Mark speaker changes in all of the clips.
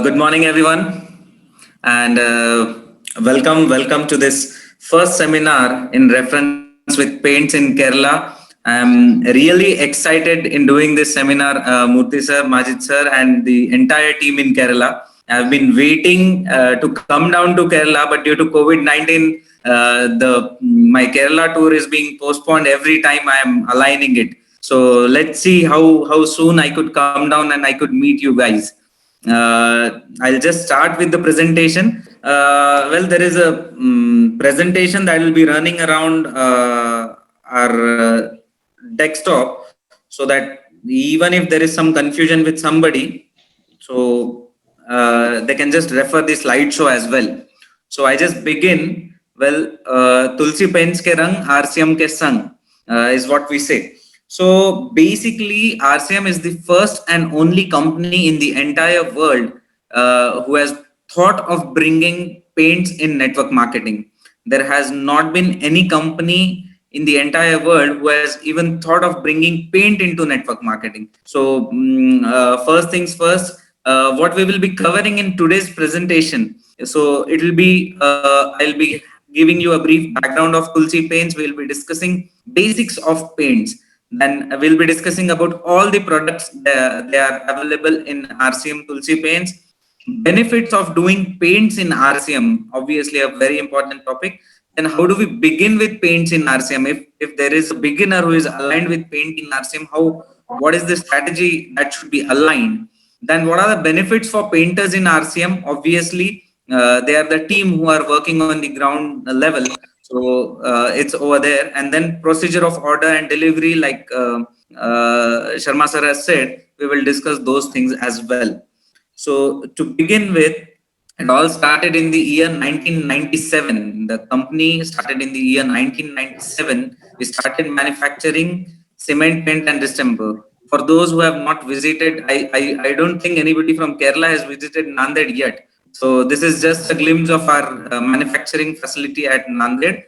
Speaker 1: Good morning, everyone, and welcome to this first seminar in reference with paints in Kerala. I'm really excited in doing this seminar, Murthy sir, Majid sir, and the entire team in Kerala. I've been waiting to come down to Kerala, but due to COVID-19, the my Kerala tour is being postponed every time I am aligning it. So let's see how soon I could come down and I could meet you guys. I'll just start with the presentation. Well, there is a presentation that will be running around our desktop, so that even if there is some confusion with somebody, so they can just refer the slideshow as well. So I just begin. Well, Tulsi Paints ke rang, Rcm ke sang is what we say. So basically, Rcm is the first and only company in the entire world who has thought of bringing paints in network marketing. There has not been any company in the entire world who has even thought of bringing paint into network marketing. So first things first, what we will be covering in today's presentation. So it will be, I'll be giving you a brief background of Tulsi Paints. We'll be discussing basics of paints. Then we'll be discussing about all the products that they are available in Rcm Tulsi Paints. Benefits of doing paints in Rcm, obviously a very important topic. Then how do we begin with paints in Rcm? If there is a beginner who is aligned with paint in Rcm, what is the strategy that should be aligned? Then what are the benefits for painters in Rcm? Obviously, they are the team who are working on the ground level. So it's over there. And then procedure of order and delivery, like Sharma sir has said, we will discuss those things as well. So to begin with, it all started in the year 1997. The company started in the year 1997. We started manufacturing cement, paint, and distemper. For those who have not visited, I don't think anybody from Kerala has visited Nanded yet. So this is just a glimpse of our manufacturing facility at Nanded.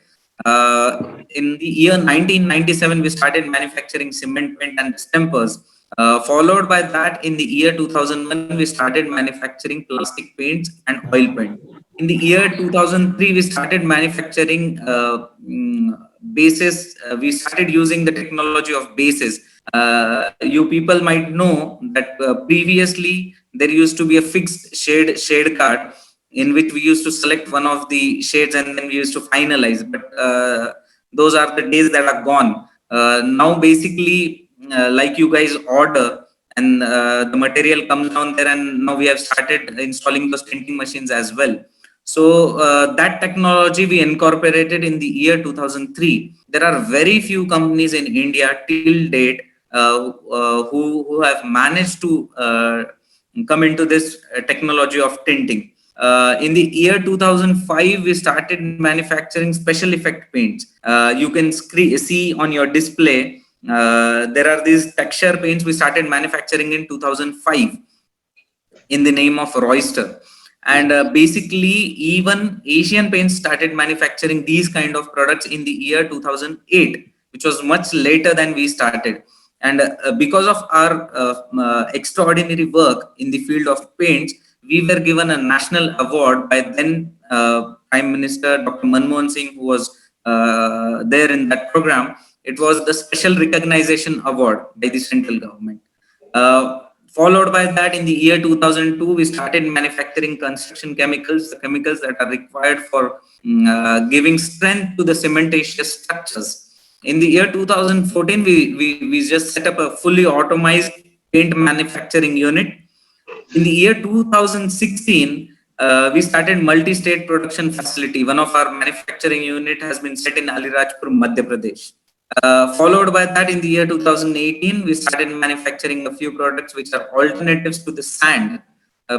Speaker 1: In the year 1997, we started manufacturing cement, paint, and distempers. Followed by that, in the year 2001, we started manufacturing plastic paints and oil paint. In the year 2003, we started manufacturing bases. We started using the technology of bases. You people might know that previously there used to be a fixed shade card in which we used to select one of the shades and then we used to finalize. But those are the days that are gone. Now, basically, like you guys order and the material comes down there, and now we have started installing those tinting machines as well. So that technology we incorporated in the year 2003. There are very few companies in India till date who have managed to come into this technology of tinting. In the year 2005, we started manufacturing special effect paints. You can see on your display, there are these texture paints we started manufacturing in 2005 in the name of Royster. And basically, even Asian Paints started manufacturing these kind of products in the year 2008, which was much later than we started. And because of our extraordinary work in the field of paints, we were given a national award by then Prime Minister Dr. Manmohan Singh, who was there in that program. It was the Special Recognition Award by the central government. Followed by that, in the year 2002, we started manufacturing construction chemicals, the chemicals that are required for giving strength to the cementitious structures. In the year 2014, we just set up a fully automated paint manufacturing unit. In the year 2016, we started multi-state production facility. One of our manufacturing unit has been set in Alirajpur, Madhya Pradesh. Followed by that, in the year 2018, we started manufacturing a few products which are alternatives to the sand.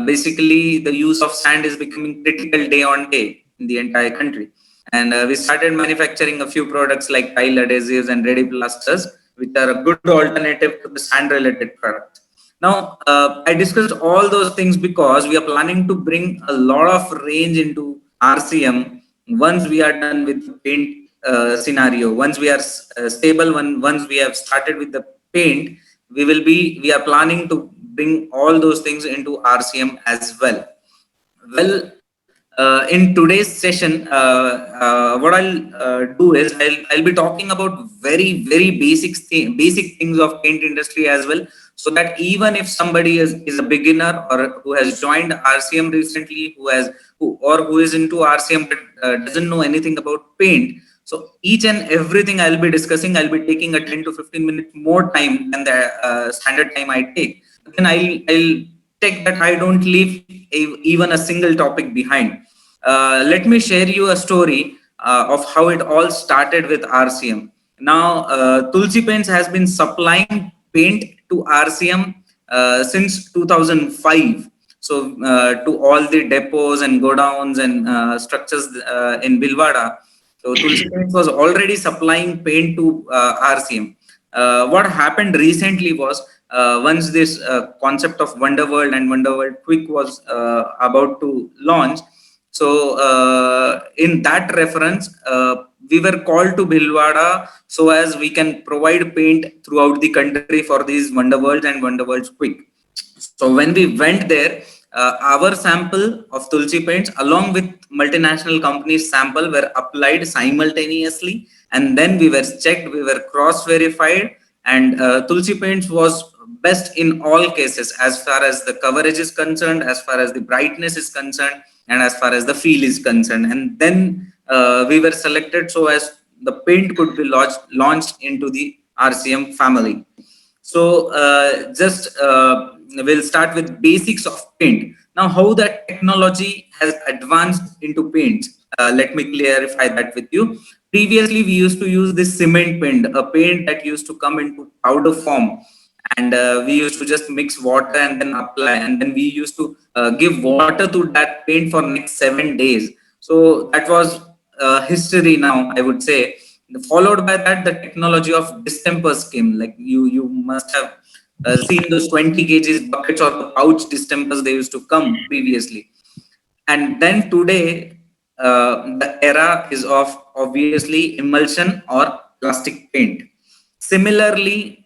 Speaker 1: Basically, the use of sand is becoming critical day on day in the entire country. And we started manufacturing a few products like tile adhesives and ready plasters, which are a good alternative to the sand-related product. Now, I discussed all those things because we are planning to bring a lot of range into Rcm once we are done with the paint scenario. Once we are stable, once we have started with the paint, we are planning to bring all those things into RCM as well. Well, in today's session, what I'll do is I'll be talking about very basic things of paint industry as well, so that even if somebody is a beginner or who has joined RCM recently, who is into RCM but doesn't know anything about paint, so each and everything I'll be discussing, I'll be taking a 10 to 15 minutes more time than the standard time I take. But then I'll take that I don't leave even a single topic behind. Let me share you a story of how it all started with RCM. Now, Tulsi Paints has been supplying paint to RCM since 2005. So, to all the depots and godowns and structures in Bilwada. So, Tulsi Paints was already supplying paint to RCM. What happened recently was, once this concept of Wonderworld and Wonderworld Quick was about to launch, so in that reference, we were called to Bhilwara so as we can provide paint throughout the country for these Wonderworlds and Wonderworlds Quick. So when we went there, our sample of Tulsi paints along with multinational companies sample were applied simultaneously, and then we were checked, we were cross verified, and Tulsi paints was best in all cases as far as the coverage is concerned, as far as the brightness is concerned, and as far as the feel is concerned. And then we were selected so as the paint could be launched into the RCM family. So just we'll start with basics of paint. Now, how that technology has advanced into paint. Let me clarify that with you. Previously, we used to use this cement paint, a paint that used to come into powder form, and we used to just mix water and then apply, and then we used to give water to that paint for next 7 days. So that was history now, I would say. Followed by that, the technology of distempers came. Like you must have seen those 20 kgs buckets or the pouch distempers they used to come previously. And then today, the era is of obviously emulsion or plastic paint. Similarly,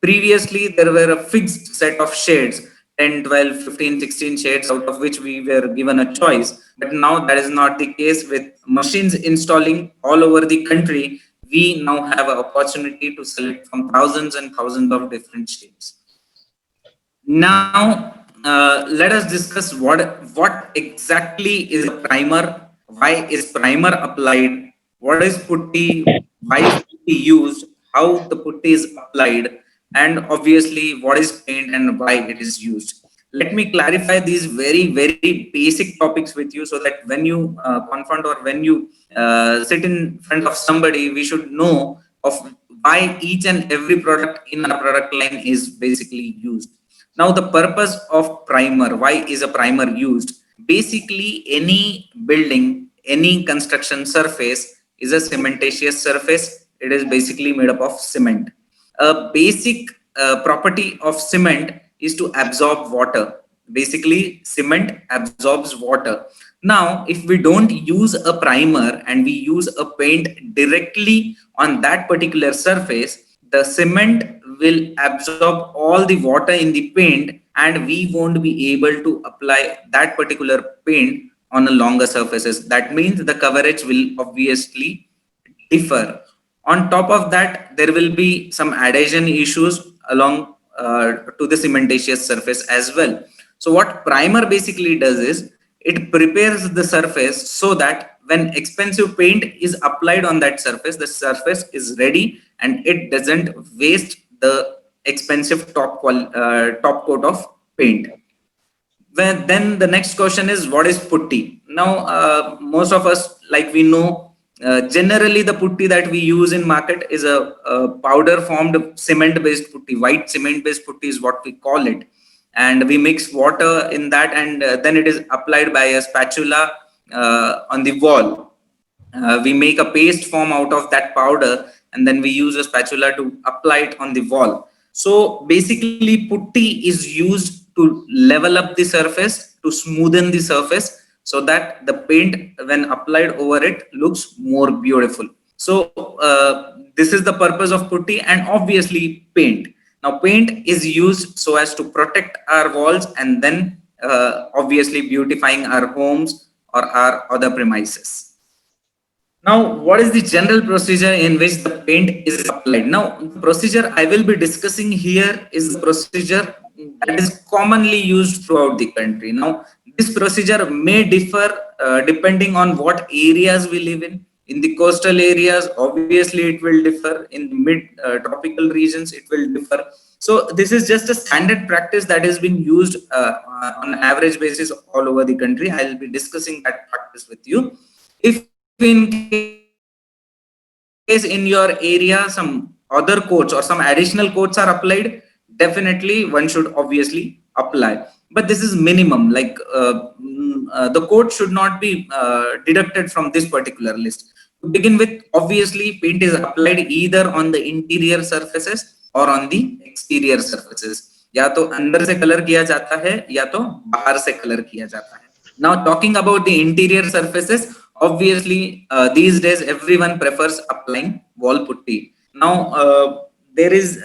Speaker 1: previously there were a fixed set of shades, 10, 12, 15, 16 shades, out of which we were given a choice. But now that is not the case. With machines installing all over the country, we now have an opportunity to select from thousands and thousands of different shades. Now, let us discuss what exactly is a primer, why is primer applied, what is putty, why is putty used, how the putty is applied, and obviously what is paint and why it is used. Let me clarify these very basic topics with you so that when you confront or when you sit in front of somebody, we should know of why each and every product in our product line is basically used. Now, the purpose of primer, why is a primer used? Basically, any building, any construction surface is a cementitious surface. It is basically made up of cement. A basic property of cement is to absorb water. Basically, cement absorbs water. Now, if we don't use a primer and we use a paint directly on that particular surface, the cement will absorb all the water in the paint, and we won't be able to apply that particular paint on a longer surfaces. That means the coverage will obviously differ. On top of that, there will be some adhesion issues along to the cementitious surface as well. So what primer basically does is it prepares the surface so that when expensive paint is applied on that surface, the surface is ready and it doesn't waste the expensive top coat of paint. Then the next question is, what is putty? Now, most of us, like we know, generally the putty that we use in market is a powder formed cement based putty. White cement based putty is what we call it, and we mix water in that, and then it is applied by a spatula on the wall. We make a paste form out of that powder, and then we use a spatula to apply it on the wall. So basically, putty is used to level up the surface, to smoothen the surface, so that the paint, when applied over it, looks more beautiful. So this is the purpose of putty, and obviously paint. Now, paint is used so as to protect our walls and then obviously beautifying our homes or our other premises. Now, what is the general procedure in which the paint is applied? Now, the procedure I will be discussing here is the procedure that is commonly used throughout the country. Now, this procedure may differ depending on what areas we live in. In the coastal areas, obviously it will differ. In the mid tropical regions, it will differ. So, this is just a standard practice that has been used on average basis all over the country. I will be discussing that practice with you. If in case in your area some other coats or some additional coats are applied, definitely one should obviously apply. But this is minimum. Like the coat should not be deducted from this particular list. To begin with, obviously paint is applied either on the interior surfaces or on the exterior surfaces. या तो अंदर से colour किया जाता है या तो बाहर से कलर किया जाता है. Now, talking about the interior surfaces, obviously, these days everyone prefers applying wall putty. Now, this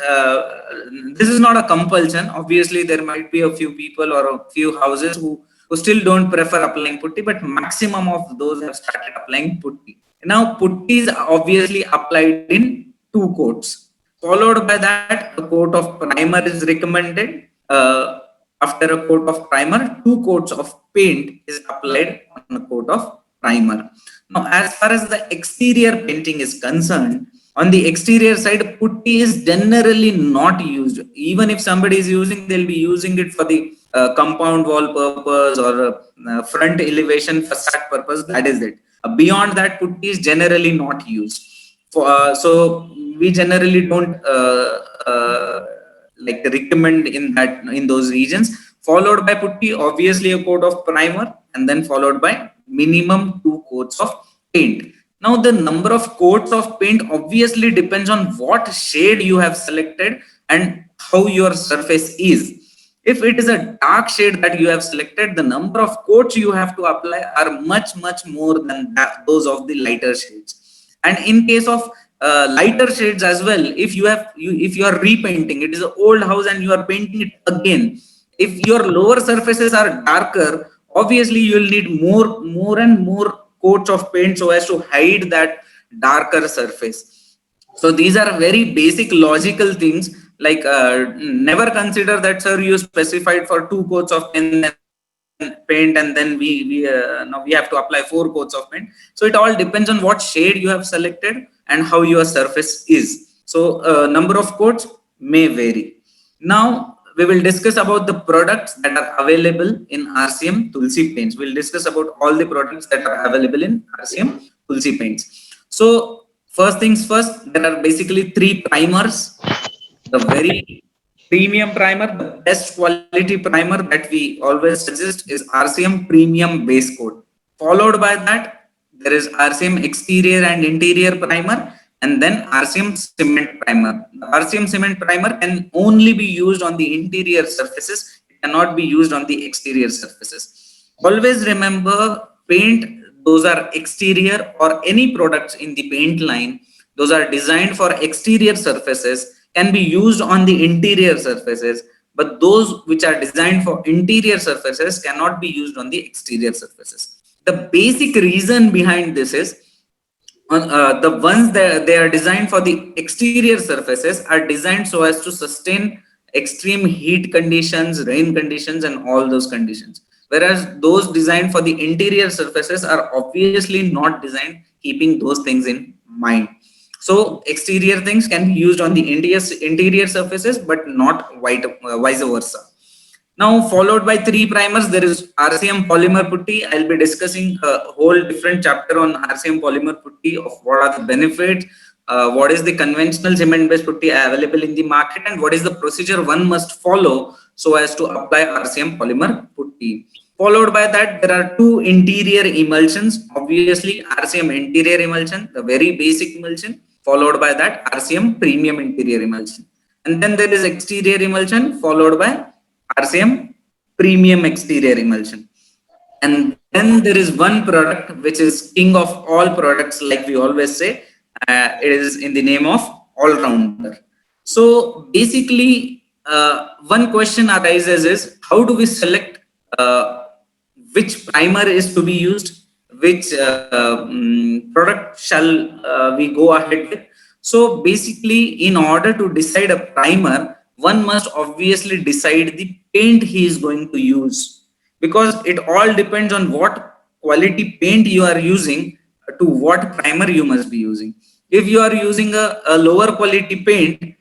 Speaker 1: is not a compulsion. Obviously, there might be a few people or a few houses who still don't prefer applying putty, but maximum of those have started applying putty. Now, putty is obviously applied in two coats. Followed by that, a coat of primer is recommended. After a coat of primer, two coats of paint is applied on a coat of primer. Now, as far as the exterior painting is concerned, on the exterior side, putty is generally not used. Even if somebody is using, they'll be using it for the compound wall purpose or front elevation facade purpose. That is it. Beyond that, putty is generally not used. So we generally don't like recommend in those regions. Followed by putty, obviously a coat of primer, and then followed by minimum two coats of paint. Now, the number of coats of paint obviously depends on what shade you have selected and how your surface is. If it is a dark shade that you have selected, the number of coats you have to apply are much more than those of the lighter shades. And in case of lighter shades as well, if you are repainting, it is an old house and you are painting it again, if your lower surfaces are darker, obviously you will need more and more coats of paint so as to hide that darker surface. So these are very basic logical things. Like never consider that, sir, you specified for two coats of paint and then now we have to apply four coats of paint. So it all depends on what shade you have selected and how your surface is. So number of coats may vary. Now we will discuss about the products that are available in Rcm Tulsi paints. We'll discuss about all the products that are available in Rcm Tulsi paints. So first things first, there are basically three primers. The very premium primer, the best quality primer that we always suggest is Rcm Premium Base Coat. Followed by that, there is Rcm Exterior and Interior Primer, and then Rcm Cement Primer. The Rcm Cement Primer can only be used on the interior surfaces. It cannot be used on the exterior surfaces. Always remember, paint, those are exterior or any products in the paint line, those are designed for exterior surfaces, can be used on the interior surfaces, but those which are designed for interior surfaces cannot be used on the exterior surfaces. The basic reason behind this is the ones that they are designed for the exterior surfaces are designed so as to sustain extreme heat conditions, rain conditions, and all those conditions. Whereas those designed for the interior surfaces are obviously not designed keeping those things in mind. So exterior things can be used on the interior surfaces, but not vice versa. Now, followed by three primers, there is Rcm Polymer Putty. I'll be discussing a whole different chapter on Rcm Polymer Putty of what are the benefits, what is the conventional cement-based putty available in the market, and what is the procedure one must follow so as to apply Rcm Polymer Putty. Followed by that, there are two interior emulsions. Obviously, Rcm Interior Emulsion, the very basic emulsion. Followed by that, Rcm Premium Interior Emulsion. And then there is Exterior Emulsion, followed by Rcm Premium Exterior Emulsion. And then there is one product which is king of all products, like we always say. It is in the name of all-rounder. So basically, one question arises is how do we select which primer is to be used, which product shall we go ahead with. So basically, in order to decide a primer, one must obviously decide the paint he is going to use, because it all depends on what quality paint you are using to what primer you must be using. If you are using a lower quality paint,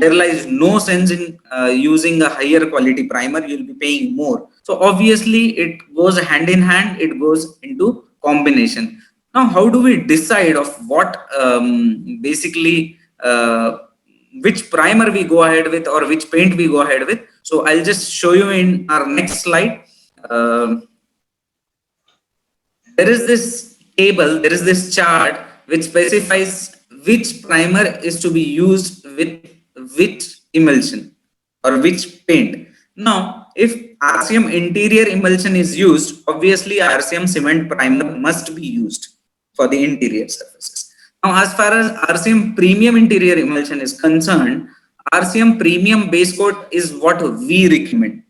Speaker 1: there lies no sense in using a higher quality primer. You'll be paying more. So obviously it goes hand in hand, it goes into combination. Now how do we decide of what basically which primer we go ahead with or which paint we go ahead with? So I'll just show you in our next slide. Um there is this table, there is this chart which specifies which primer is to be used with which emulsion or which paint. Now, if RCM interior emulsion is used, obviously RCM cement primer must be used for the interior surfaces. Now, as far as RCM premium interior emulsion is concerned, RCM premium base coat is what we recommend.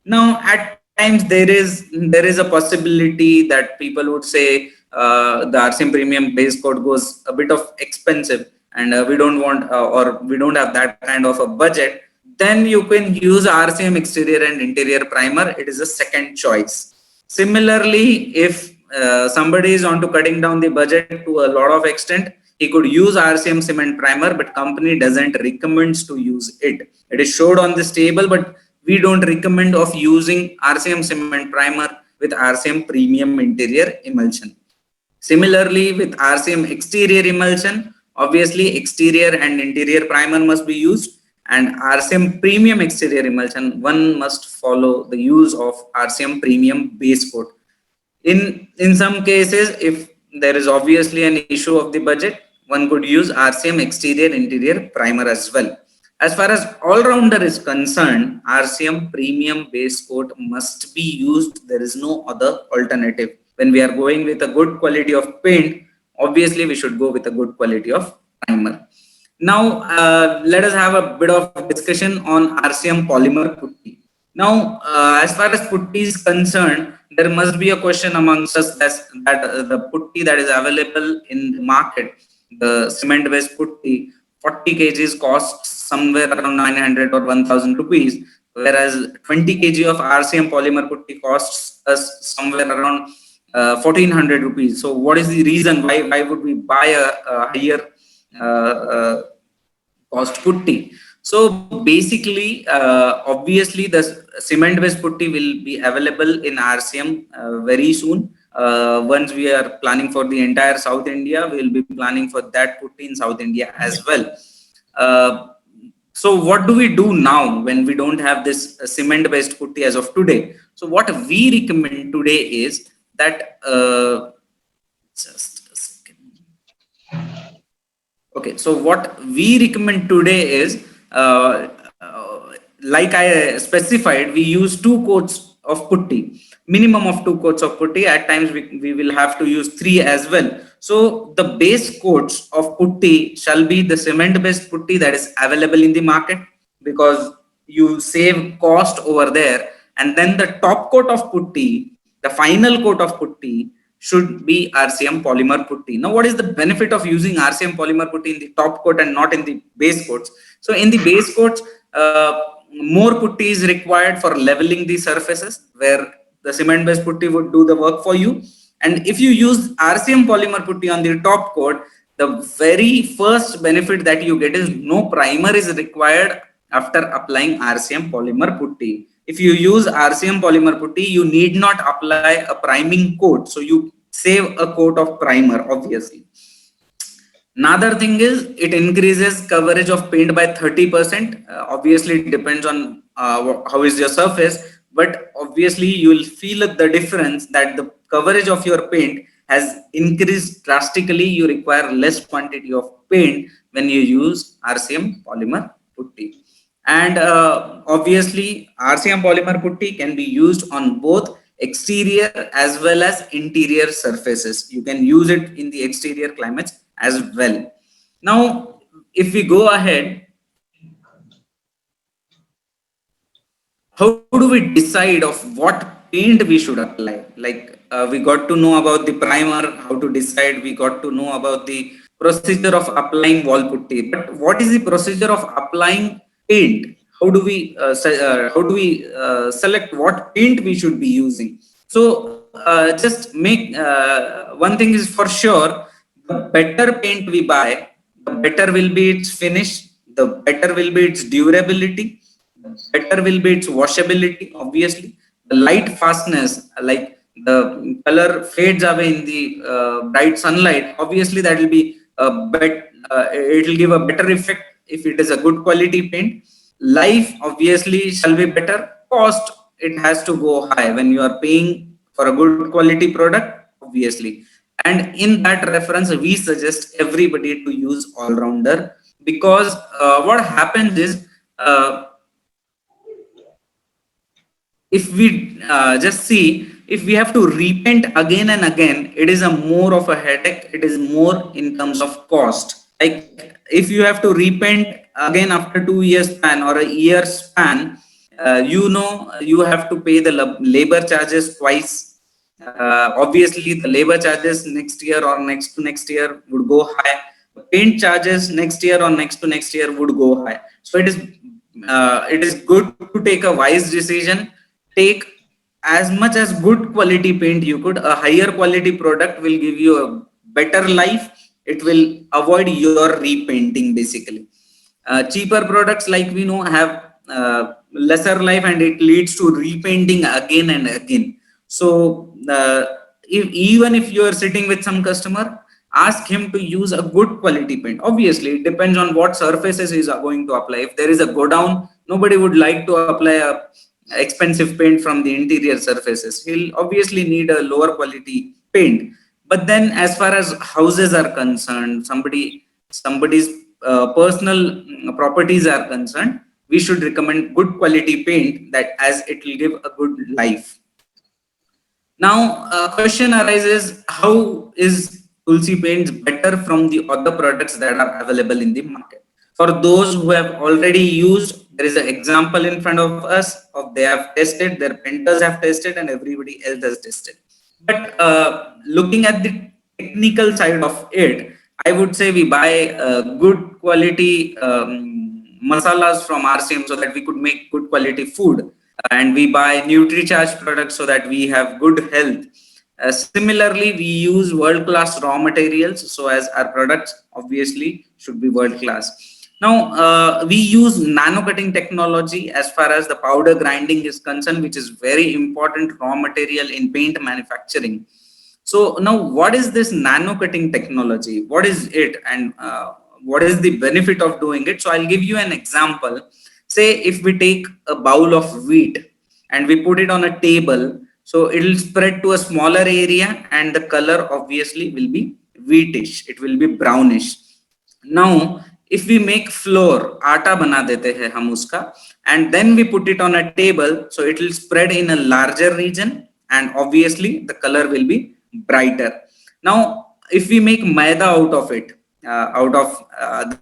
Speaker 1: Now, at times there is a possibility that people would say the RCM premium base coat goes a bit of expensive, and we don't want or we don't have that kind of a budget. Then you can use RCM exterior and interior primer. It is a second choice. Similarly, if somebody is on to cutting down the budget to a lot of extent, he could use RCM cement primer, but company doesn't recommends to use it. It is showed on this table, but we don't recommend of using RCM cement primer with RCM premium interior emulsion. Similarly, with RCM exterior emulsion, obviously exterior and interior primer must be used, and RCM premium exterior emulsion, one must follow the use of RCM premium base coat. In some cases, if there is obviously an issue of the budget, one could use RCM exterior interior primer as well. As far as all-rounder is concerned, RCM premium base coat must be used. There is no other alternative. When we are going with a good quality of paint, obviously we should go with a good quality of primer. Now, let us have a bit of discussion on RCM polymer putty. Now, as far as putty is concerned, there must be a question amongst us that the putty that is available in the market, the cement-based putty, 40 kgs costs somewhere around 900 or 1000 rupees, whereas 20 kg of RCM polymer putty costs us somewhere around 1400 rupees. So, what is the reason why would we buy a higher uh, cost putty? So basically, obviously the cement based putty will be available in RCM very soon. Once we are planning for the entire South India, we will be planning for that putty in South India as well. Uh, so what do we do now when we don't have this cement based putty as of today? So what we recommend today is that just a second. Okay, so what we recommend today is, like I specified, we use 2 coats of putty, minimum of 2 coats of putty. At times we will have to use 3 as well. So the base coats of putty shall be the cement based putty that is available in the market, because you save cost over there. And then the top coat of putty, the final coat of putty, should be RCM polymer putty. Now, what is the benefit of using RCM polymer putty in the top coat and not in the base coats? So, in the base coats, more putty is required for leveling the surfaces, where the cement-based putty would do the work for you. And if you use RCM polymer putty on the top coat, the very first benefit that you get is no primer is required after applying RCM polymer putty. If you use RCM polymer putty, you need not apply a priming coat. So you save a coat of primer, obviously. Another thing is it increases coverage of paint by 30%. Obviously, it depends on how is your surface, but obviously you will feel the difference that the coverage of your paint has increased drastically. You require less quantity of paint when you use RCM polymer putty. And obviously, RCM polymer putty can be used on both exterior as well as interior surfaces. You can use it in the exterior climates as well. Now, if we go ahead, how do we decide of what paint we should apply? Like we got to know about the primer, how to decide, we got to know about the procedure of applying wall putty, but what is the procedure of applying paint? How do we select what paint we should be using? So just make one thing is for sure: the better paint we buy, the better will be its finish, the better will be its durability, better will be its washability. Obviously the light fastness, like the color fades away in the bright sunlight, obviously that will be a it will give a better effect if it is a good quality paint. Life obviously shall be better. Cost, it has to go high when you are paying for a good quality product, obviously. And in that reference we suggest everybody to use all rounder, because what happens is, uh, if we just see, if we have to repaint again and again, it is a more of a headache, it is more in terms of cost. Like if you have to repaint again after 2 years span or a year span, you have to pay the labor charges twice. Obviously the labor charges next year or next to next year would go high, the paint charges next year or next to next year would go high. So it is good to take a wise decision. Take as much as good quality paint you could. A higher quality product will give you a better life, it will avoid your repainting basically. Cheaper products, like we know, have lesser life and it leads to repainting again and again. So even if you are sitting with some customer, ask him to use a good quality paint. Obviously it depends on what surfaces he is going to apply. If there is a go down, nobody would like to apply a expensive paint from the interior surfaces. He'll obviously need a lower quality paint. But then as far as houses are concerned, somebody's personal properties are concerned, we should recommend good quality paint, that as it will give a good life. Now, a question arises: how is Tulsi paints better from the other products that are available in the market? For those who have already used, there is an example in front of us of they have tested, their painters have tested, and everybody else has tested. But looking at the technical side of it, I would say we buy good quality masalas from RCM so that we could make good quality food, and we buy nutri-charge products so that we have good health. Similarly, we use world-class raw materials, so as our products obviously should be world-class. Now, we use nano-cutting technology as far as the powder grinding is concerned, which is very important raw material in paint manufacturing. So now, what is this nano-cutting technology? What is it, and what is the benefit of doing it? So I'll give you an example. Say if we take a bowl of wheat and we put it on a table, so it will spread to a smaller area and the color obviously will be wheatish, it will be brownish. Now if we make flour, आटा बना देते हैं हम उसका, and then we put it on a table, so it will spread in a larger region and obviously the color will be brighter. Now if we make maida out of it, out of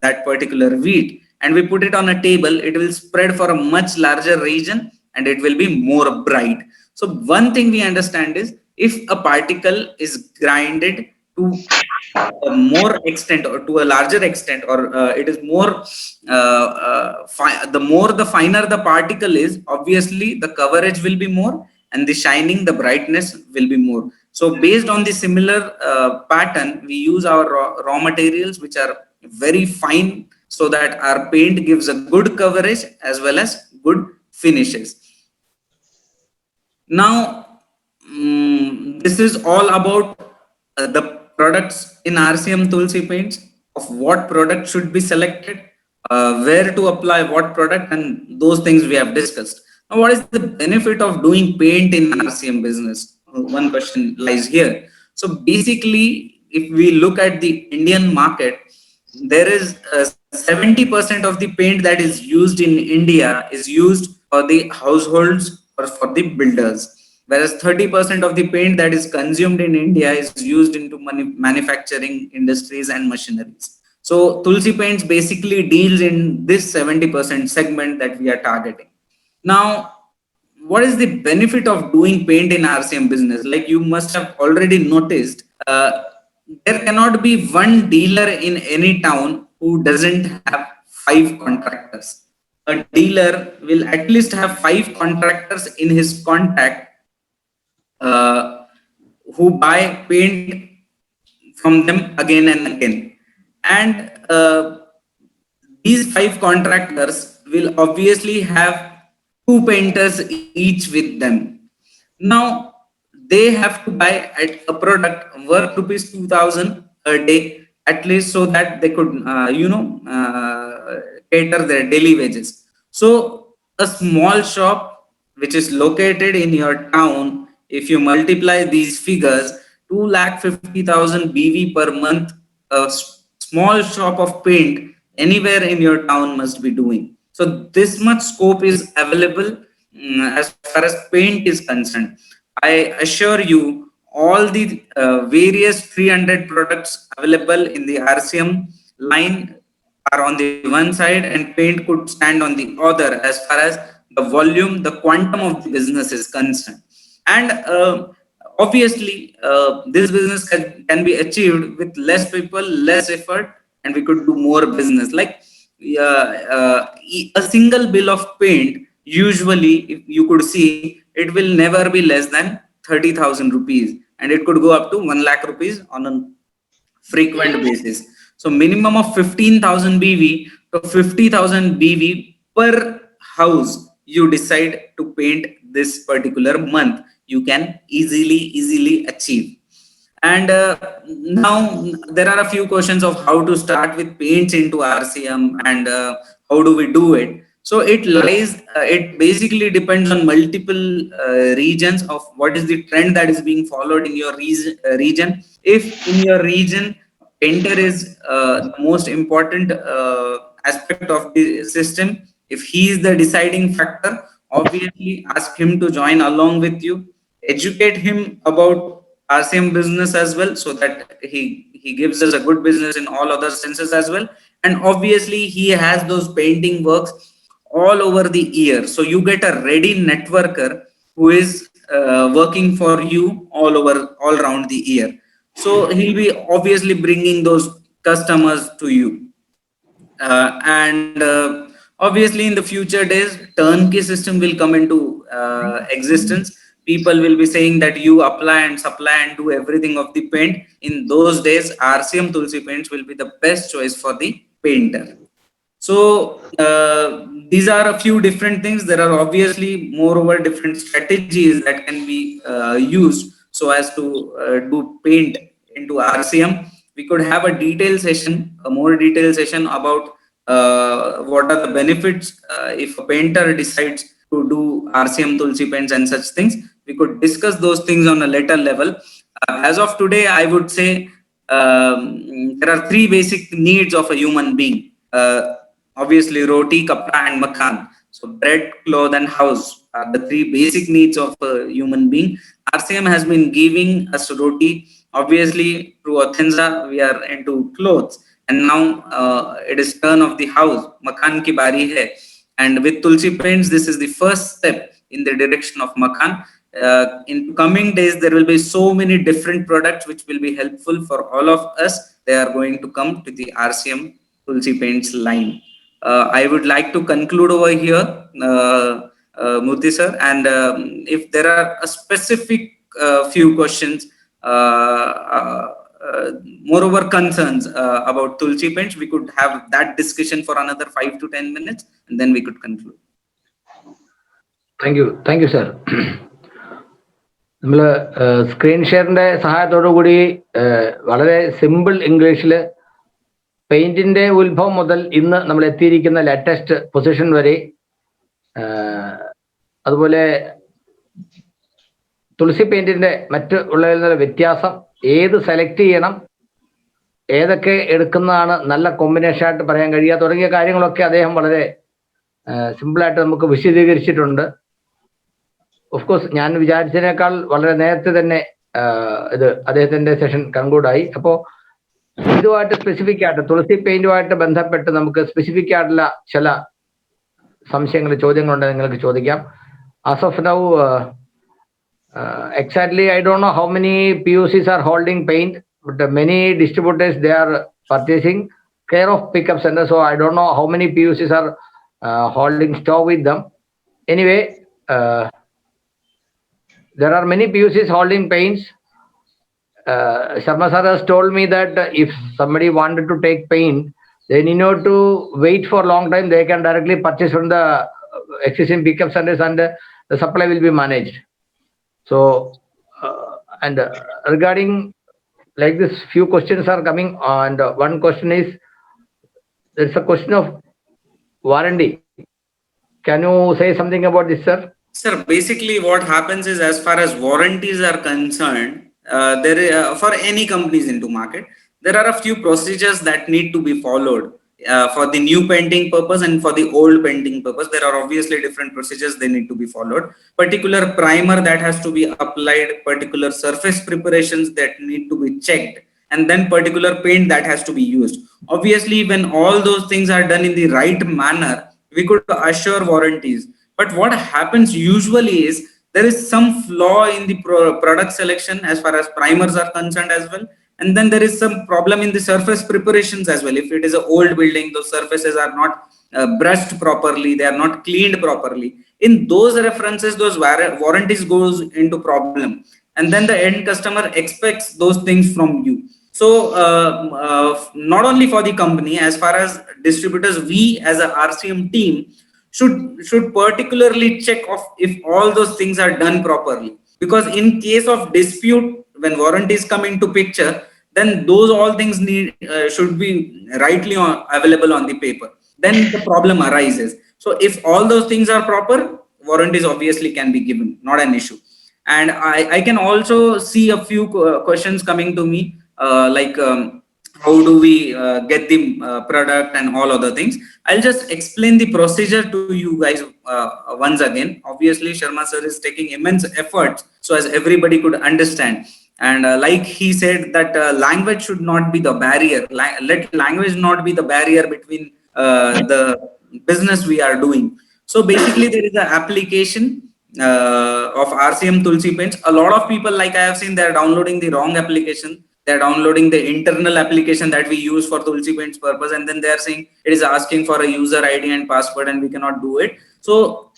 Speaker 1: that particular wheat, and we put it on a table, it will spread for a much larger region and it will be more bright. So one thing we understand is, if a particle is grinded to a more extent or to a larger extent, or it is more the more the finer the particle is, obviously the coverage will be more and the shining, the brightness will be more. So based on the similar pattern, we use our raw materials which are very fine, so that our paint gives a good coverage as well as good finishes. Now, this is all about the products in RCM Tulsi paints, of what product should be selected, where to apply what product, and those things we have discussed. Now, what is the benefit of doing paint in RCM business? One question lies here. So basically, if we look at the Indian market, there is 70% of the paint that is used in India is used for the households or for the builders, whereas 30% of the paint that is consumed in India is used into manufacturing industries and machineries. So Tulsi paints basically deals in this 70% segment that we are targeting. Now, what is the benefit of doing paint in RCM business? Like you must have already noticed, there cannot be one dealer in any town who doesn't have 5 contractors. A dealer will at least have 5 contractors in his contact uh, who buy paint from them again and again. And these 5 contractors will obviously have 2 painters each with them. Now they have to buy at a product worth rupees 2000 a day at least, so that they could cater their daily wages. So a small shop which is located in your town, if you multiply these figures, 2,50,000 BV per month, a small shop of paint anywhere in your town must be doing. So this much scope is available as far as paint is concerned. I assure you, all the various 300 products available in the RCM line are on the one side, and paint could stand on the other as far as the volume, the quantum of the business is concerned. And obviously, this business can be achieved with less people, less effort, and we could do more business. Like a single bill of paint, usually, if you could see, it will never be less than 30,000 rupees, and it could go up to 1 lakh rupees on a frequent basis. So minimum of 15,000 BV to 50,000 BV per house you decide to paint this particular month, you can easily achieve. And now there are a few questions of how to start with paints into RCM, and how do we do it. So it basically depends on multiple regions of what is the trend that is being followed in your region. If in your region painter is the most important aspect of the system, if he is the deciding factor, obviously ask him to join along with you, educate him about RCM business as well, so that he gives us a good business in all other senses as well. And obviously he has those painting works all over the year, so you get a ready networker who is working for you all around the year. So he'll be obviously bringing those customers to you. And obviously in the future days, turnkey system will come into existence. People will be saying that you apply and supply and do everything of the paint. In those days, RCM Tulsi paints will be the best choice for the painter. So these are a few different things. There are obviously moreover different strategies that can be used so as to do paint into RCM. We could have a detailed session, a more detailed session about what are the benefits if a painter decides to do RCM Tulsi paints and such things. We could discuss those things on a later level. As of today, I would say there are 3 basic needs of a human being. Obviously, roti, kapra, and makan. So bread, cloth, and house are the 3 basic needs of a human being. RCM has been giving us roti. Obviously, through Athenza, we are into clothes, and now it is turn of the house. Makan ki bari hai. And with Tulsi paints, this is the first step in the direction of makan. In coming days, there will be so many different products which will be helpful for all of us. They are going to come to the RCM Tulsi paints line. I would like to conclude over here, Murthy sir, and if there are a specific few questions, moreover concerns about Tulsi paints, we could have that discussion for another 5 to 10 minutes, and then we could conclude.
Speaker 2: Thank you, sir. നമ്മൾ screen ഷെയറിന്റെ സഹായത്തോടു കൂടി വളരെ simple ഇംഗ്ലീഷിൽ പെയിന്റിന്റെ ഉത്ഭവം മുതൽ ഇന്ന് നമ്മൾ എത്തിയിരിക്കുന്ന latest position വരെ, അതുപോലെ തുളസി പെയിന്റിന്റെ മറ്റ് ഉള്ള വ്യത്യാസം, ഏത് സെലക്ട് ചെയ്യണം, ഏതൊക്കെ എടുക്കുന്നതാണ് നല്ല കോമ്പിനേഷൻ ആയിട്ട് പറയാൻ കഴിയുക തുടങ്ങിയ കാര്യങ്ങളൊക്കെ അദ്ദേഹം വളരെ സിമ്പിളായിട്ട് നമുക്ക് വിശദീകരിച്ചിട്ടുണ്ട്. ഓഫ് കോഴ്സ് ഞാൻ വിചാരിച്ചതിനേക്കാൾ വളരെ നേരത്തെ തന്നെ ഇത് അദ്ദേഹത്തിന്റെ സെഷൻ കൺക്ലൂഡായി. അപ്പോൾ ഇതുമായിട്ട് സ്പെസിഫിക് ആയിട്ട് തുളസി പെയിന്റുമായിട്ട് ബന്ധപ്പെട്ട് നമുക്ക് സ്പെസിഫിക് ആയിട്ടുള്ള ചില സംശയങ്ങൾ, ചോദ്യങ്ങളുണ്ടെങ്കിൽ നിങ്ങൾക്ക് ചോദിക്കാം. as of now, exactly, I don't know how many PUCs are holding paint, but many distributors, they are purchasing care of pickup center. So I don't know how many PUCs are holding stock with them. Anyway, there are many PUCs holding paints. Sharma sir has told me that if somebody wanted to take paint, they need not to wait for a long time. They can directly purchase from the existing pickup centers, and the supply will be managed. So, and regarding like this, few questions are coming, and one question is, there's a question of warranty. Can you say something about this, sir?
Speaker 1: Sir, basically what happens is, as far as warranties are concerned, for any companies into market, there are a few procedures that need to be followed for the new painting purpose and for the old painting purpose. There are obviously different procedures they need to be followed. Particular primer that has to be applied, particular surface preparations that need to be checked, and then particular paint that has to be used. Obviously, when all those things are done in the right manner, we could assure warranties. But what happens usually is there is some flaw in the product selection as far as primers are concerned as well. And then there is some problem in the surface preparations as well. If it is an old building, those surfaces are not brushed properly, they are not cleaned properly. In those references, those warranties goes into problem. And then the end customer expects those things from you. So not only for the company, as far as distributors, we as a RCM team should particularly check of if all those things are done properly, because in case of dispute, when warranties come into picture, then those all things should be rightly available on the paper. Then the problem arises. So if all those things are proper, warranties obviously can be given, not an issue. And I can also see a few questions coming to me, like how do we get the product and all other things. I'll just explain the procedure to you guys once again. Obviously, Sharma sir is taking immense efforts so as everybody could understand. And like he said that language should not be the barrier. Let language not be the barrier between the business we are doing. So basically, there is an application of RCM Tulsi paints. A lot of people, like I have seen, they are downloading the wrong application. They are downloading the internal application that we use for Tulsi paints purpose, and then they are saying it is asking for a user ID and password, and we cannot do it. So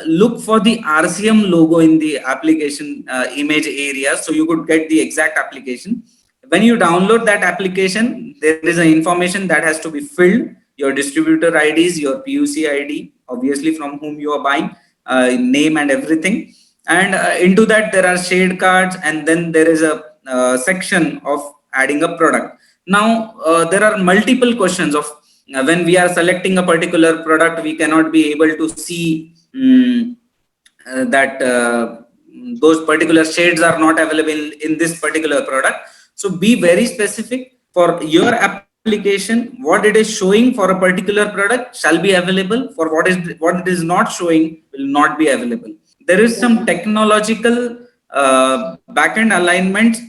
Speaker 1: look for the RCM logo in the application image area, so you could get the exact application. When you download that application, there is an information that has to be filled: your distributor IDs, your PUC ID, obviously from whom you are buying, name and everything. And into that there are shade cards, and then there is a section of adding a product. Now there are multiple questions of when we are selecting a particular product, we cannot be able to see that those particular shades are not available in this particular product. So be very specific for your application. What it is showing for a particular product shall be available. For what it is not showing will not be available. There is some technological backend alignments.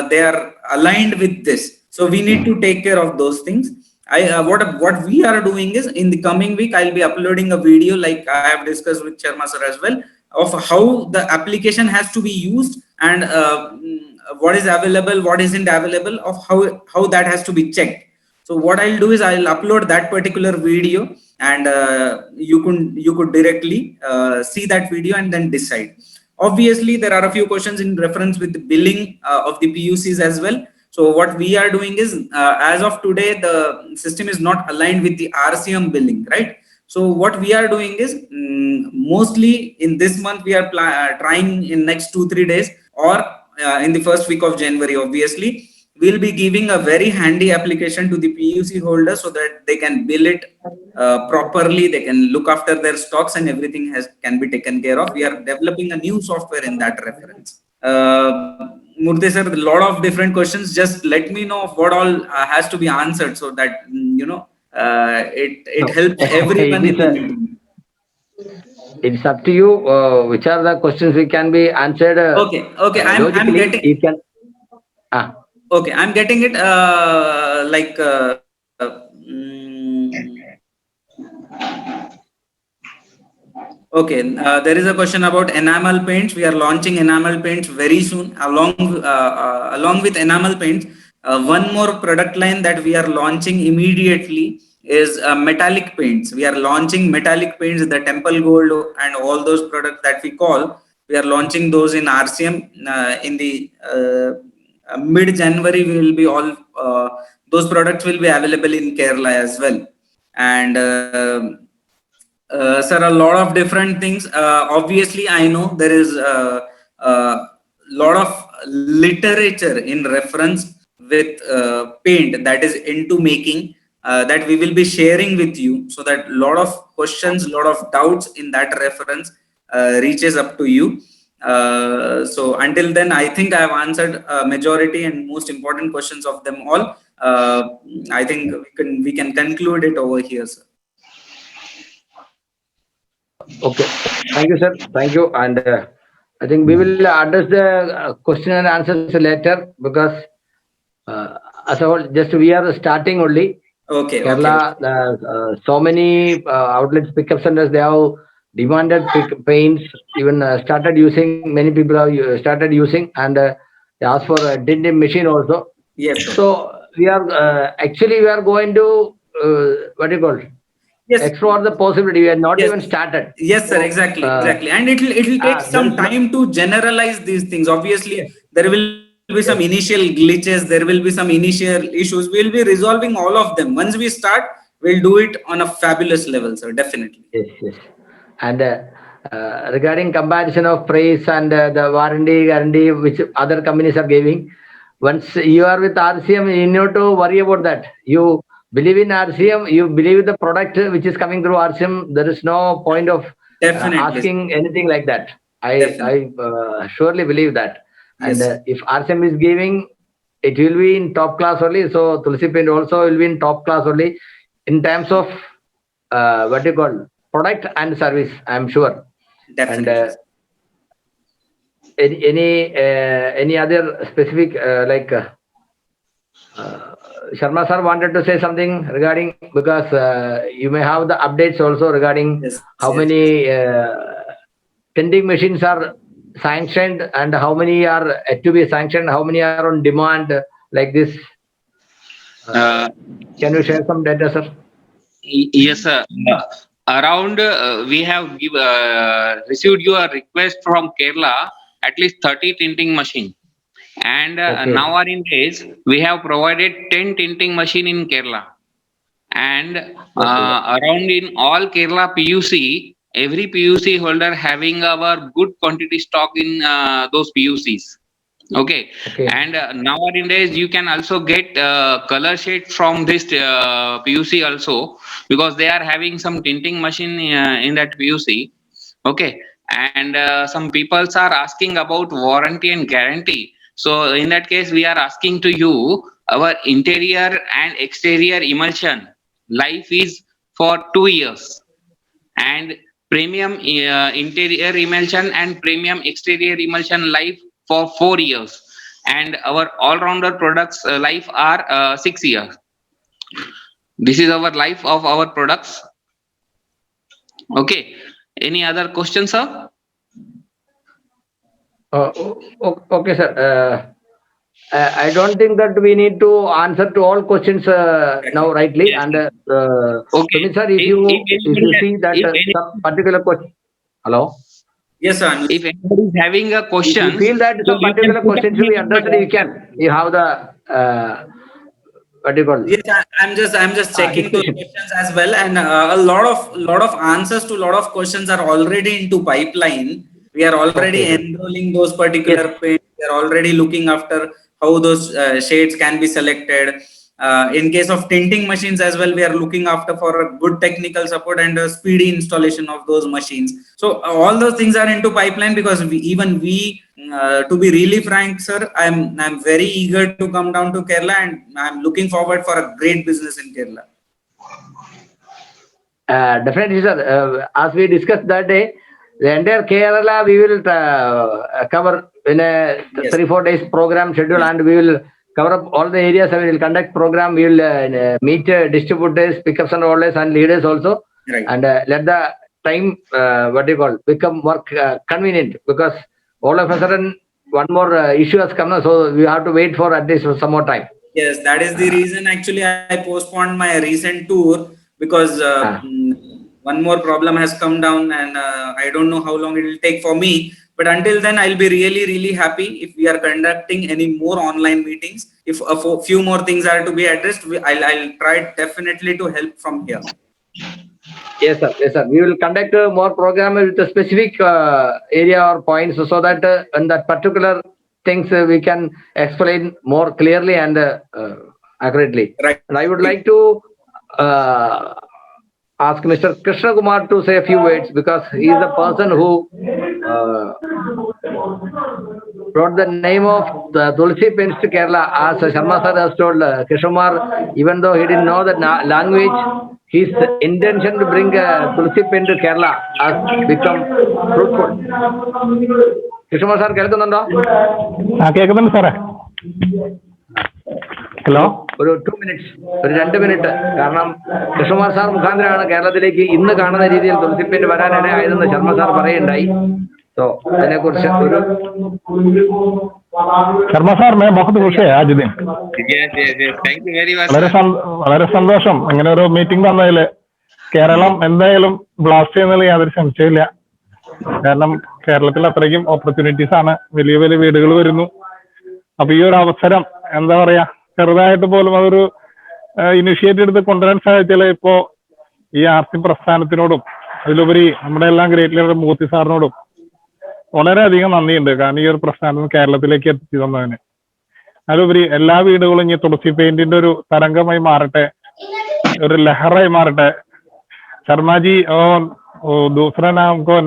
Speaker 1: They are aligned with this, so we need to take care of those things. What we are doing is, in the coming week I'll be uploading a video, like I have discussed with Sharma sir as well, of how the application has to be used, and what is available, what isn't available, of how that has to be checked. So what I'll do is I'll upload that particular video, and you could directly see that video and then decide. Obviously there are a few questions in reference with the billing of the PUCs as well. So what we are doing is, as of today, the system is not aligned with the RCM billing, right? So what we are doing is, mostly in this month, we are trying in next 2-3 days, or in the first week of January, obviously, we'll be giving a very handy application to the PUC holders so that they can bill it properly. They can look after their stocks, and everything can be taken care of. We are developing a new software in that reference. Murthy sir, a lot of different questions. Just let me know of what all has to be answered, so that it helps everyone in the meeting.
Speaker 2: It's up to you. Which are the questions we can be answered
Speaker 1: Okay. I'm
Speaker 2: logically?
Speaker 1: getting.
Speaker 2: You can.
Speaker 1: Okay, I'm getting it. Okay, there is a question about enamel paints. We are launching enamel paints very soon. Along with enamel paints, one more product line that we are launching immediately is metallic paints. We are launching metallic paints, the Temple Gold and all those products that we call. We are launching those in RCM in the mid January. We will be all those products will be available in Kerala as well, and. Sir, a lot of different things. Obviously, I know there is a lot of literature in reference with paint that is into making that we will be sharing with you, so that a lot of questions, lot of doubts in that reference reaches up to you. So until then, I think I have answered majority and most important questions of them all. I think we can conclude it over here, sir.
Speaker 2: Okay. Thank you, sir. Thank you. And I think we will address the question and answers later, because as a whole, just we are starting only.
Speaker 1: Okay, okay,
Speaker 2: Kerala, so many outlets, pickup centers, they have demanded paints, even started using, many people have started using, and they ask for a tinting machine also.
Speaker 1: yes, sir.
Speaker 2: So we are actually we are going to what do you call,
Speaker 1: Yes,
Speaker 2: explore the possibility. We are not
Speaker 1: yes,
Speaker 2: even started.
Speaker 1: yes, sir.
Speaker 2: So
Speaker 1: Exactly, exactly. And it'll take
Speaker 2: there
Speaker 1: some
Speaker 2: is no,
Speaker 1: time to generalize these things. Obviously,
Speaker 2: yes,
Speaker 1: there will be some
Speaker 2: yes,
Speaker 1: initial glitches. There will be some initial issues. We'll be resolving all of them. Once we start, we'll do it on a fabulous level, sir. Definitely.
Speaker 2: yes, yes. And regarding comparison of price and the warranty guarantee which other companies are giving, once you are with RCM, you need to worry about that. You believe in RCM, you believe the product which is coming through RCM. There is no point of
Speaker 1: Definitely, sir.
Speaker 2: asking anything like that.
Speaker 1: Definitely.
Speaker 2: I surely believe that. And
Speaker 1: Yes, sir.
Speaker 2: if RCM is giving, it will be in top class only. So Tulsi Paint also will be in top class only in terms of what you call product and service. I'm sure. And
Speaker 1: Definitely, sir.
Speaker 2: any other specific like Sharma sir wanted to say something regarding, because you may have the updates also regarding
Speaker 1: Yes,
Speaker 2: how
Speaker 1: yes, yes.
Speaker 2: many tinting machines are sanctioned and how many are yet to be sanctioned, how many are on demand, like this.
Speaker 3: Uh,
Speaker 2: Can you share some data, sir?
Speaker 3: yes, sir. Around we have received your request from Kerala at least 30 tinting machine, and
Speaker 2: Okay,
Speaker 3: nowadays we have provided 10 tinting machine in Kerala, and
Speaker 2: okay,
Speaker 3: around in all Kerala PUC, every PUC holder having our good quantity stock in those PUCs. Okay,
Speaker 2: okay,
Speaker 3: and nowadays you can also get color shade from this PUC also, because they are having some tinting machine in that PUC. Okay, and some peoples are asking about warranty and guarantee. So in that case, we are asking to you, our interior and exterior emulsion life is for 2 years, and premium interior emulsion and premium exterior emulsion life for 4 years, and our all-rounder products life are 6 years. This is our life of our products. Okay, any other questions, sir?
Speaker 2: okay, sir. I don't think that we need to answer to all questions now
Speaker 1: Exactly.
Speaker 2: rightly.
Speaker 3: Yes,
Speaker 2: And
Speaker 3: sir. Okay,
Speaker 2: Sumit sir, if
Speaker 3: if
Speaker 2: you
Speaker 3: anybody
Speaker 2: see that
Speaker 3: if any
Speaker 2: some particular question, hello,
Speaker 1: Yes, sir.
Speaker 3: if anybody is having a
Speaker 2: if you
Speaker 3: questions,
Speaker 2: feel that
Speaker 3: so
Speaker 2: some
Speaker 3: you can
Speaker 2: particular
Speaker 3: put
Speaker 2: question
Speaker 3: up
Speaker 2: should be
Speaker 3: in the
Speaker 2: addressed, you can. You have the what do you call
Speaker 1: Yes, I'm just checking those
Speaker 2: discussion.
Speaker 1: questions as well, and a lot of answers to a lot of questions are already into pipeline. We are already
Speaker 2: Okay, sir.
Speaker 1: enrolling those
Speaker 2: Yes.
Speaker 1: particular paints. We are already looking after how those shades can be selected. In case of tinting machines as well, we are looking after for a good technical support and a speedy installation of those machines. So all those things are into pipeline, because we to be really frank, sir, I'm very eager to come down to Kerala, and I'm looking forward for a great business in Kerala.
Speaker 2: Definitely, sir. As we discussed that day, the entire Kerala we will cover in a
Speaker 1: Yes,
Speaker 2: 3-4 days program schedule,
Speaker 1: yes,
Speaker 2: and we will cover up all the areas. And we will conduct program. We will meet distributors, pickups and orders, and leaders also,
Speaker 1: right.
Speaker 2: and let the time, become more convenient, because all of a sudden one more issue has come, so we have to wait for at least some more time.
Speaker 1: Yes, that is the reason actually I postponed my recent tour, because one more problem has come down, and I don't know how long it will take for me. But until then, I'll be really, really happy if we are conducting any more online meetings. If a few more things are to be addressed, I'll try definitely to help from here.
Speaker 2: Yes, sir. Yes, sir. We will conduct more program with a specific area or points, so that in that particular things we can explain more clearly and accurately.
Speaker 1: Right.
Speaker 2: And I would like to ask Mr. Krishna Kumar to say a few words, because he is the person who brought the name of the Tulsi Pens to Kerala. As Sharma sir has told, Krishna Kumar, even though he didn't know the language, his intention to bring Tulsi Pen to Kerala has become fruitful. Krishna Kumar sir, കേൾക്കുന്നുണ്ടോ?
Speaker 4: കേൾക്കുന്നുണ്ട് സാറേ. Hello,
Speaker 2: ഒരു 2 minutes, ഒരു 2 minute. കാരണം Krishnakumar sir മുഖാന്തരമാണ് കേരളത്തിലേക്ക് ഇന്ന് കാണുന്ന രീതിയിൽ തുളസിപ്പേന്റ് വരാനിടയായതെന്ന് ശർമ്മ സാർ പറയുണ്ടായി. സോ അതിനെ കുറിച്ച് ഒരു
Speaker 4: ശർമ്മ സാർ, मैं बहुत खुश है आज दिन.
Speaker 3: Thank you very much.
Speaker 4: വളരെ സന്തോഷം അങ്ങനെ ഒരു മീറ്റിംഗ് വന്നതിൽ. കേരളം എന്തായാലും ബ്ലാസ്റ്റ് ചെയ്യുന്നതിൽ യാതൊരു സംശയമില്ല. കാരണം കേരളത്തിൽ അത്രയ്ക്കും ഓപ്പർച്യൂണിറ്റീസ് ആണ്, വലിയ വലിയ വീടുകൾ വരുന്നു. അപ്പൊ ഈ ഒരു അവസരം എന്താ പറയാ, ചെറുതായിട്ട് പോലും അതൊരു ഇനിഷ്യേറ്റീവ് എടുത്ത് കൊണ്ടുവരാൻ സാധിച്ചാൽ ഇപ്പോ ഈ ആർസി പ്രസ്ഥാനത്തിനോടും അതിലുപരി നമ്മുടെ എല്ലാം ഗ്രേറ്റ് ലീഡർ മൂർത്തി സാറിനോടും വളരെയധികം നന്ദിയുണ്ട്. കാരണം ഈ ഒരു പ്രസ്ഥാനം കേരളത്തിലേക്ക് എത്തിച്ചു തന്നതിന്. അതിലുപരി എല്ലാ വീടുകളും ഇനി തുളസി പെയിന്റിന്റെ ഒരു തരംഗമായി മാറട്ടെ, ഒരു ലഹറായി മാറട്ടെ. ശർമാജി दूसरा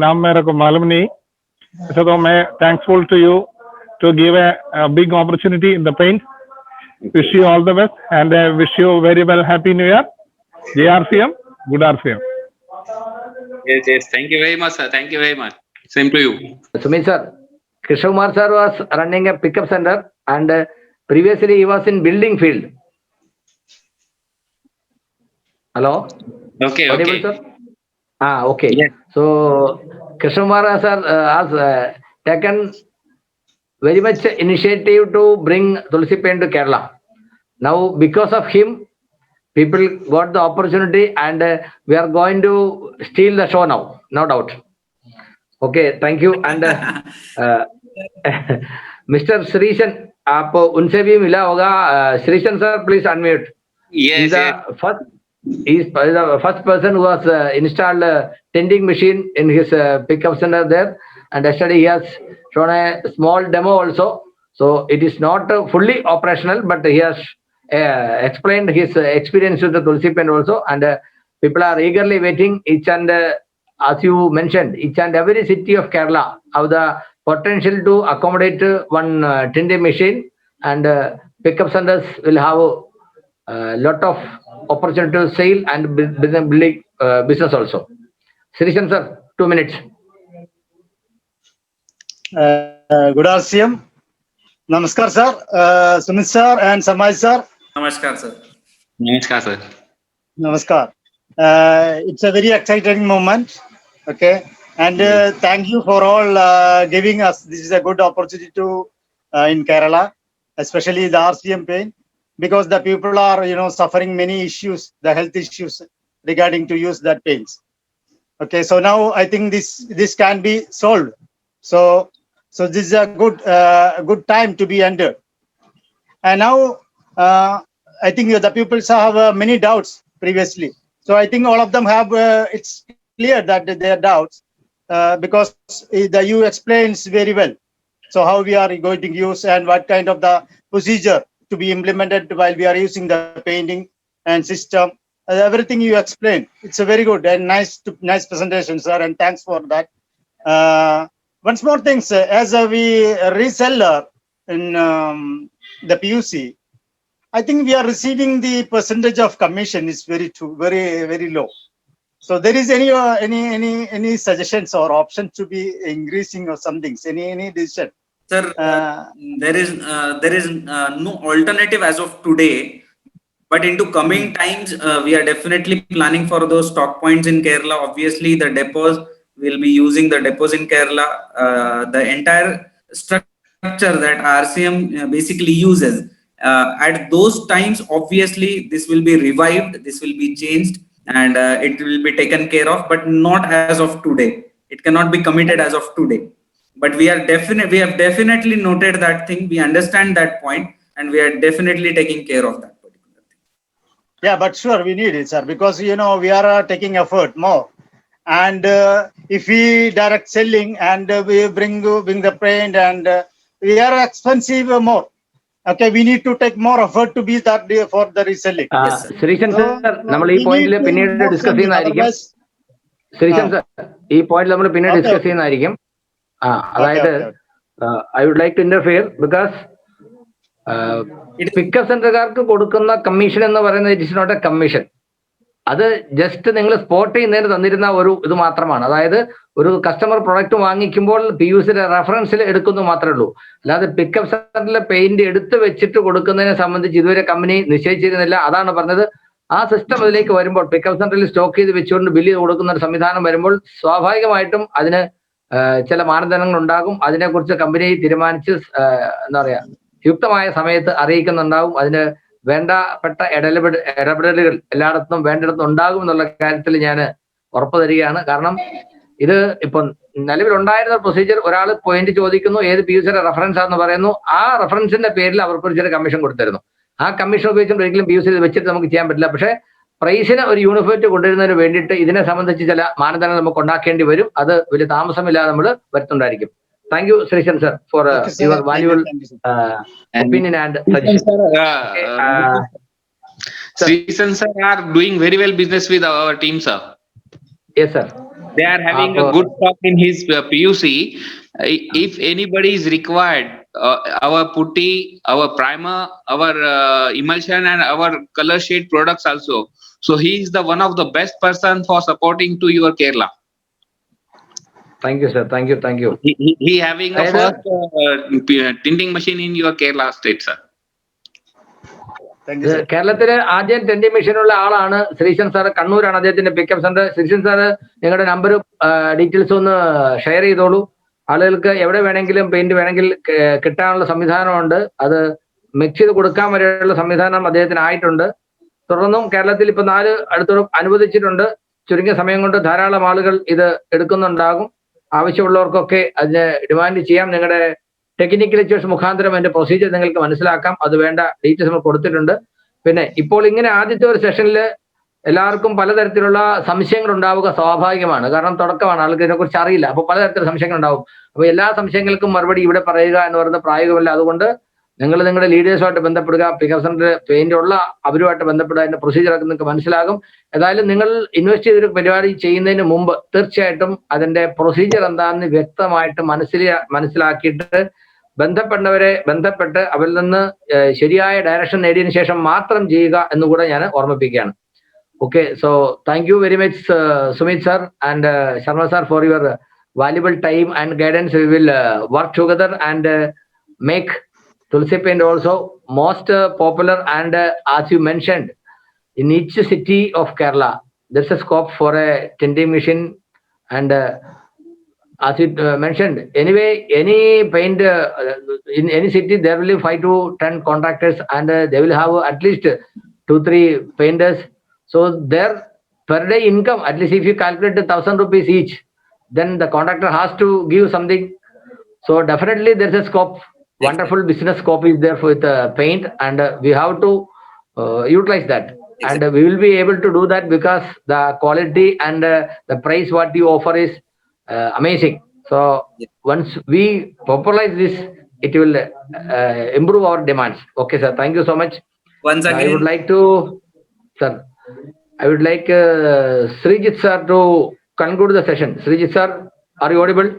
Speaker 4: नाम मेरे को मालूम नहीं, अच्छा तो मैं thankful to you to give a big opportunity in the paint. Wish you all the best and wish you very well happy new year. JRCM, good RCM.
Speaker 3: Yes, thank you very much, sir. Thank you very much. Same to you.
Speaker 2: Sumit sir, Krishna Kumar sir was running a pickup center, and previously he was in building field. Hello?
Speaker 3: Okay.
Speaker 2: Audible, sir? Okay.
Speaker 3: Yes.
Speaker 2: So Krishna Kumar sir has taken very much initiative to bring Tulsi Pen to Kerala. Now because of him, people got the opportunity, and we are going to steal the show now, no doubt. Okay, thank you. And Mr. Srishan, आप उनसे भी मिला होगा. Srishan sir, please unmute.
Speaker 3: Yes.
Speaker 2: He's the first person who has installed a tinting machine in his pickup center there, and yesterday he has shown a small demo also. So it is not fully operational, but he has explained his experience with the Tulsi Pen also, and people are eagerly waiting. Each and as you mentioned, each and every city of Kerala have the potential to accommodate one tinting machine, and pickup centers will have a lot of opportunity to sale and building business also. Srishan sir, 2 minutes.
Speaker 5: Good RCM. Namaskar sir, Sumit sir and Samaj sir.
Speaker 1: Namaskar sir.
Speaker 3: Namaskar, sir.
Speaker 5: Namaskar. It's a very exciting moment. Okay, and thank you for all giving us. This is a good opportunity to in Kerala, especially the RCM pain, because the people are suffering many issues, the health issues regarding to use that paints. Okay, so now I think this can be solved. So this is a good time to be entered. And now I think the people have many doubts previously. So I think all of them have it's clear that their doubts because you explains very well. So how we are going to use and what kind of the procedure to be implemented while we are using the painting and system. Everything you explained, it's a very good and nice presentation, sir, and thanks for that. One small thing, sir, as we reseller in the PUC, I think we are receiving the percentage of commission is very low. So there is any suggestions or options to be increasing or something? Any decision?
Speaker 1: Sir, there is no alternative as of today. But into coming times, we are definitely planning for those stock points in Kerala. Obviously, the depots will be using the depots in Kerala. The entire structure that RCM basically uses. At those times, obviously, this will be revived, this will be changed, and it will be taken care of, but not as of today. It cannot be committed as of today. But we have definitely noted that thing. We understand that point, and we are definitely taking care of that particular thing.
Speaker 5: Yeah, but sure, we need it, sir, because we are taking effort more. And if we direct selling and we bring the paint and we are expensive more. Okay, we need to take more effort to be that for the reselling.
Speaker 1: Yes, sir.
Speaker 2: Sreesan sir നമ്മൾ ഈ
Speaker 5: We
Speaker 2: പോയിന്റിൽ
Speaker 5: need
Speaker 2: പിന്നീട്
Speaker 5: more
Speaker 2: discuss
Speaker 5: selling,
Speaker 2: ചെയ്യുന്നതായിരിക്കും.
Speaker 5: otherwise.
Speaker 2: Sreesan sir ഈ പോയിന്റിൽ നമ്മൾ പിന്നീട്
Speaker 5: Okay,
Speaker 2: discuss
Speaker 5: okay.
Speaker 2: ചെയ്യുന്നതായിരിക്കും. അതായത് I would like to interfere because pickup സെന്ററുകാർക്ക് കൊടുക്കുന്ന കമ്മീഷൻ എന്ന് പറയുന്നത് it is not a commission. അത് ജസ്റ്റ് നിങ്ങൾ സ്പോട്ട് ചെയ്യുന്നതിന് തന്നിരുന്ന ഒരു ഇത് മാത്രമാണ്. അതായത് ഒരു കസ്റ്റമർ പ്രൊഡക്റ്റ് വാങ്ങിക്കുമ്പോൾ PUCയുടെ റെഫറൻസിൽ എടുക്കുന്നു മാത്രമേ ഉള്ളൂ. അല്ലാതെ പിക്കപ്പ് സെന്ററിലെ പെയിന്റ് എടുത്ത് വെച്ചിട്ട് കൊടുക്കുന്നതിനെ സംബന്ധിച്ച് ഇതുവരെ കമ്പനി നിശ്ചയിച്ചിരുന്നില്ല. അതാണ് പറഞ്ഞത്. ആ സിസ്റ്റം അതിലേക്ക് വരുമ്പോൾ പിക്കപ്പ് സെന്ററിൽ സ്റ്റോക്ക് ചെയ്ത് വെച്ചുകൊണ്ട് ബില്ല് ചെയ്ത് കൊടുക്കുന്ന ഒരു സംവിധാനം വരുമ്പോൾ സ്വാഭാവികമായിട്ടും അതിന് ചില മാനദണ്ഡങ്ങൾ ഉണ്ടാകും. അതിനെക്കുറിച്ച് കമ്പനി തീരുമാനിച്ച് എന്താ പറയാ യുക്തമായ സമയത്ത് അറിയിക്കുന്നുണ്ടാവും. അതിന് വേണ്ടപ്പെട്ട ഇടപെടലുകൾ എല്ലായിടത്തും വേണ്ടിടത്തും ഉണ്ടാകും എന്നുള്ള കാര്യത്തിൽ ഞാൻ ഉറപ്പ് തരികയാണ്. കാരണം ഇത് ഇപ്പൊ നിലവിലുണ്ടായിരുന്ന പ്രൊസീജിയർ, ഒരാൾ പോയിന്റ് ചോദിക്കുന്നു, ഏത് PUCയുടെ റെഫറൻസ് ആണെന്ന് പറയുന്നു, ആ റെഫറൻസിന്റെ പേരിൽ അവർക്ക് ഒരു ചെറിയ കമ്മീഷൻ കൊടുത്തിരുന്നു. ആ കമ്മീഷൻ ഉപയോഗിച്ചുകൊണ്ട് ഒരിക്കലും PUC വെച്ചിട്ട് നമുക്ക് ചെയ്യാൻ പറ്റില്ല. പക്ഷേ പ്രൈസിന് ഒരു യൂണിഫോമിറ്റി കൊണ്ടുവരുന്നതിന് വേണ്ടിയിട്ട് ഇതിനെ സംബന്ധിച്ച് ചില മാനദണ്ഡങ്ങൾ നമുക്ക് ഉണ്ടാക്കേണ്ടി വരും. അത് വലിയ താമസമില്ലാതെ നമ്മൾ വരുത്തുണ്ടായിരിക്കും. Thank you, Srishan sir, for your valuable opinion and suggestion.
Speaker 3: Srishan sir are doing very well business with our team, sir.
Speaker 2: Yes, sir.
Speaker 3: They are having a good stock in his PUC. If anybody is required, our putty, our primer, our emulsion, and our color shade products also. So he is the one of the best person for supporting to your Kerala.
Speaker 2: Thank you, sir. Thank you. Thank you.
Speaker 3: He having a first tinting machine in your Kerala state, sir.
Speaker 5: Thank you, sir.
Speaker 2: കേരളത്തിലെ ആദ്യം tending മെഷീനുള്ള ആളാണ് Sreesan sir. കണ്ണൂരാണ് അദ്ദേഹത്തിന്റെ pickup centre. Sreesan sir നിങ്ങളുടെ നമ്പറും ഡീറ്റെയിൽസും ഒന്ന് share ചെയ്തോളൂ. ആളുകൾക്ക് എവിടെ വേണമെങ്കിലും പെയിന്റ് വേണമെങ്കിൽ കിട്ടാനുള്ള സംവിധാനമുണ്ട്. അത് മിക്സ് ചെയ്ത് കൊടുക്കാൻ വരെയുള്ള സംവിധാനം അദ്ദേഹത്തിന് ആയിട്ടുണ്ട്. തുടർന്നും കേരളത്തിൽ ഇപ്പൊ 4 അടുത്തോളം അനുവദിച്ചിട്ടുണ്ട്. ചുരുങ്ങിയ സമയം കൊണ്ട് ധാരാളം ആളുകൾ ഇത് എടുക്കുന്നുണ്ടാകും. ആവശ്യമുള്ളവർക്കൊക്കെ അതിന് ഡിമാൻഡ് ചെയ്യാം. നിങ്ങളുടെ ടെക്നിക്കൽ ലെക്ചേഴ്സ് മുഖാന്തരം അതിന്റെ പ്രൊസീജിയർ നിങ്ങൾക്ക് മനസ്സിലാക്കാം. അത് വേണ്ട ഡീറ്റെയിൽസ് നമ്മൾ കൊടുത്തിട്ടുണ്ട്. പിന്നെ ഇപ്പോൾ ഇങ്ങനെ ആദ്യത്തെ ഒരു സെഷനിൽ എല്ലാവർക്കും പലതരത്തിലുള്ള സംശയങ്ങൾ ഉണ്ടാവുക സ്വാഭാവികമാണ്. കാരണം തുടക്കമാണ്, ആൾക്ക് ഇതിനെക്കുറിച്ച് അറിയില്ല. അപ്പോൾ പലതരത്തിലുള്ള സംശയങ്ങൾ ഉണ്ടാവും. അപ്പോൾ എല്ലാ സംശയങ്ങൾക്കും മറുപടി ഇവിടെ പറയുക എന്ന് പറയുന്നത് പ്രായോഗികമല്ല. അതുകൊണ്ട് നിങ്ങൾ നിങ്ങളുടെ ലീഡേഴ്സുമായിട്ട് ബന്ധപ്പെടുക, പിക്കപ്പ് സെന്റർ പെയിന്റ് ഉള്ള അവരുമായിട്ട് ബന്ധപ്പെടുക. അതിന്റെ പ്രൊസീജിയർ ഒക്കെ നിങ്ങൾക്ക് മനസ്സിലാകും. ഏതായാലും നിങ്ങൾ ഇൻവെസ്റ്റ് ചെയ്തൊരു പരിപാടി ചെയ്യുന്നതിന് മുമ്പ് തീർച്ചയായിട്ടും അതിന്റെ പ്രൊസീജിയർ എന്താണെന്ന് വ്യക്തമായിട്ട് മനസ്സിലാക്കിയിട്ട് ബന്ധപ്പെട്ട് അവരിൽ നിന്ന് ശരിയായ ഡയറക്ഷൻ നേടിയതിനു ശേഷം മാത്രം ചെയ്യുക എന്നുകൂടെ ഞാൻ ഓർമ്മിപ്പിക്കുകയാണ്. Okay, so thank you very much, Sumit sir and Sharma sir, for your valuable time and guidance. We will work together and make Tulsi paint also most popular. And as you mentioned, in each city of Kerala, there's a scope for a tinting machine. And as you mentioned, anyway, any paint in any city, there will be 5 to 10 contractors, and they will have at least 2-3 painters. So their per day income, at least if you calculate 1,000 rupees each, then the contractor has to give something. So definitely there's a scope. Wonderful business scope is there with paint, and we have to utilize that. And we will be able to do that because the quality and the price what you offer is amazing. So once we popularize this, it will improve our demands. Okay, sir. Thank you so much.
Speaker 1: Once again,
Speaker 2: I would like to, sir, I would like Srijit sir to conclude the session. Srijit sir, are you audible?